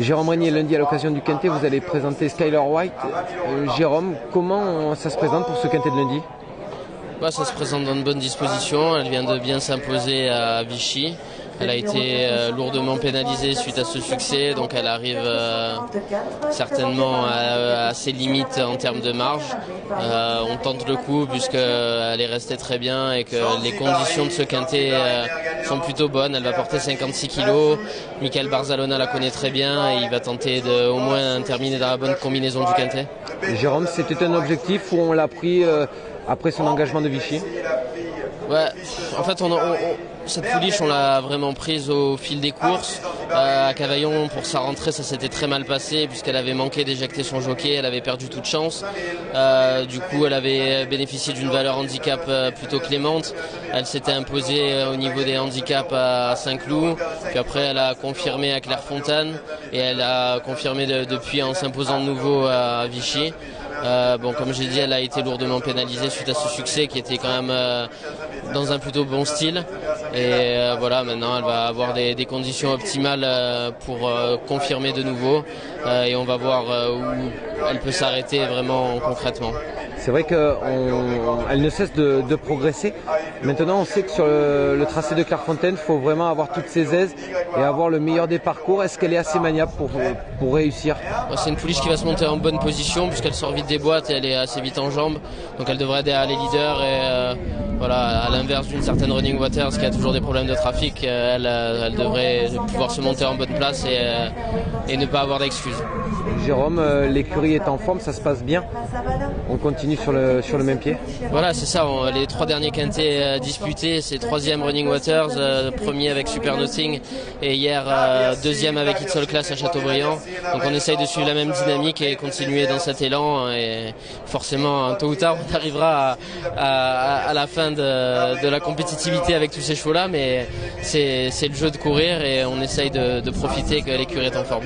Jérôme Régnier, lundi à l'occasion du Quintet, vous allez présenter Skyler White. Jérôme, comment ça se présente pour ce Quintet de lundi? Ça se présente dans de bonnes dispositions. Elle vient de bien s'imposer à Vichy. Elle a été lourdement pénalisée suite à ce succès, donc elle arrive certainement à ses limites en termes de marge. On tente le coup puisqu'elle est restée très bien et que les conditions de ce quintet sont plutôt bonnes. Elle va porter 56 kg. Michael Barzalona la connaît très bien et il va tenter de au moins terminer dans la bonne combinaison du quintet. Jérôme, c'était un objectif ou on l'a pris après son engagement de Vichy? Ouais, en fait, cette pouliche, on l'a vraiment prise au fil des courses. À Cavaillon, pour sa rentrée, ça s'était très mal passé puisqu'elle avait manqué d'éjecter son jockey, elle avait perdu toute chance. Du coup, elle avait bénéficié d'une valeur handicap plutôt clémente. Elle s'était imposée au niveau des handicaps à Saint-Cloud. Puis après, elle a confirmé à Clairefontaine et elle a confirmé depuis en s'imposant de nouveau à Vichy. Comme j'ai dit, elle a été lourdement pénalisée suite à ce succès qui était quand même dans un plutôt bon style. Et maintenant elle va avoir des conditions optimales pour confirmer de nouveau. Et on va voir où elle peut s'arrêter vraiment concrètement. C'est vrai qu'elle ne cesse de progresser. Maintenant, on sait que sur le tracé de Clairefontaine, il faut vraiment avoir toutes ses aises et avoir le meilleur des parcours. Est-ce qu'elle est assez maniable pour réussir? C'est une pouliche qui va se monter en bonne position puisqu'elle sort vite des boîtes et elle est assez vite en jambes. Donc elle devrait aider les leaders et à l'inverse d'une certaine Running Waters qui a toujours des problèmes de trafic, elle devrait pouvoir se monter en bonne place et ne pas avoir d'excuses. Jérôme, l'écurie est en forme, ça se passe bien. On continue sur le même pied. Voilà, c'est ça. Les 3 derniers quintets disputés, c'est 3e Running Waters, premier avec Super Notting et hier 2e avec It's All Class à Châteaubriand. Donc on essaye de suivre la même dynamique et continuer dans cet élan. Et forcément, tôt ou tard, on arrivera à la fin de la compétitivité avec tous ces chevaux-là. Mais c'est le jeu de courir et on essaye de profiter que l'écurie est en forme.